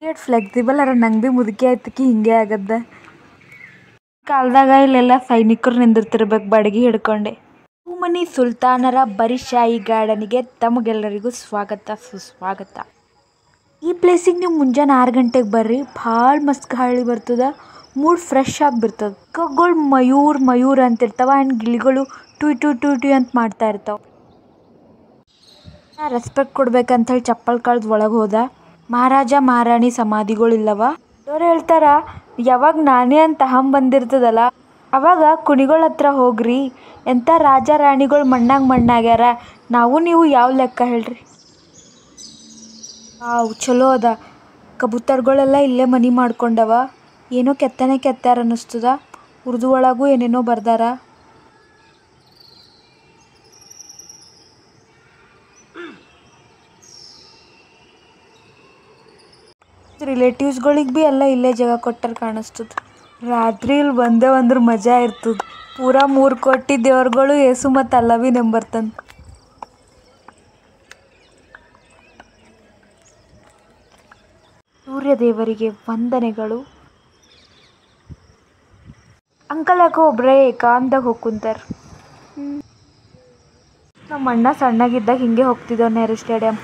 ಎಷ್ಟು ಫ್ಲೆಕ್ಸಿಬಲ್ ಅರ ನಂಗೆ ಭೀ ಮುದುಕಿ ಆಯ್ತಕಿ ಹಿಂಗೆ ಆಗದ್ದ. ಕಾಲದಾಗ ಇಲ್ಲೆಲ್ಲ ಸೈನಿಕರು ನಿಂದಿರ್ತಿರ್ಬೇಕು ಬಡಗಿ ಹಿಡ್ಕೊಂಡೆ. ಮನಿ ಸುಲ್ತಾನರ ಬರಿಶಾಹಿ ಗಾರ್ಡನಿಗೆ ತಮಗೆಲ್ಲರಿಗೂ ಸ್ವಾಗತ ಸುಸ್ವಾಗತ. ಈ ಪ್ಲೇಸಿಗೆ ನೀವು ಮುಂಜಾನೆ 6 ಗಂಟೆಗೆ ಬರ್ರಿ. ಭಾಳ ಮಸ್ತ್ ಗಾಳಿ ಬರ್ತದ, ಮೂಡ್ ಫ್ರೆಶ್ ಆಗಿಬಿಡ್ತದೆ. ಕಗ್ಗಳು ಮಯೂರ್ ಅಂತಿರ್ತಾವ ಆ್ಯಂಡ್ ಗಿಳಿಗಳು ಟುಯ್ ಟುಯ್ ಟುಯ್ ಟುಯ್ ಅಂತ ಮಾಡ್ತಾ ಇರ್ತಾವೆ. ರೆಸ್ಪೆಕ್ಟ್ ಕೊಡ್ಬೇಕಂತೇಳಿ ಚಪ್ಪಲ್ ಕಳ್ದು ಒಳಗೆ ಹೋದ. ಮಹಾರಾಜ ಮಹಾರಾಣಿ ಸಮಾಧಿಗಳಿಲ್ಲವ. ಅವ್ರು ಹೇಳ್ತಾರ ಯಾವಾಗ ನಾನೇ ಅಂತ ಬಂದಿರ್ತದಲ್ಲ ಅವಾಗ ಕುಣಿಗಳ ಹತ್ರ ಹೋಗ್ರಿ. ಎಂಥ ರಾಜ ರಾಣಿಗಳು ಮಣ್ಣಾಗ್ಯಾರ, ನಾವು ನೀವು ಯಾವ ಲೆಕ್ಕ ಹೇಳ್ರಿ. ಚಲೋ ಅದ. ಕಬೂತರ್ಗಳೆಲ್ಲ ಇಲ್ಲೇ ಮನೆ ಮಾಡ್ಕೊಂಡವ. ಏನೋ ಕೆತ್ತಾರ ಅನ್ನಿಸ್ತದ. ಉರ್ದು ಒಳಗೂ ಏನೇನೋ ಬರ್ದಾರ. ರಿಲೇಟಿವ್ಸ್ಗಳಿಗೆ ಭೀ ಎಲ್ಲ ಇಲ್ಲೇ ಜಾಗ ಕೊಟ್ಟಾರ ಕಾಣಿಸ್ತದ. ರಾತ್ರಿ ಇಲ್ಲಿ ಬಂದೇವಂದ್ರೆ ಮಜಾ ಇರ್ತದ. ಪೂರಾ 3 ಕೋಟಿ ದೇವ್ರುಗಳು ಏಸು ಮತ್ತು ಅಲ್ಲವಿ ನಂಬರ್ತಂದು. ಸೂರ್ಯದೇವರಿಗೆ ವಂದನೆಗಳು. ಅಂಕಲ್ ಯಾಕೋ ಒಬ್ಬರೇ ಏಕಾಂತದಾಗ ಹೋಗ್ಕುಂತಾರ. ನಮ್ಮ ಅಣ್ಣ ಸಣ್ಣಗಿದ್ದಾಗ ಹಿಂಗೆ ಹೋಗ್ತಿದ್ದೆವು ನೆಹರು ಸ್ಟೇಡಿಯಂ.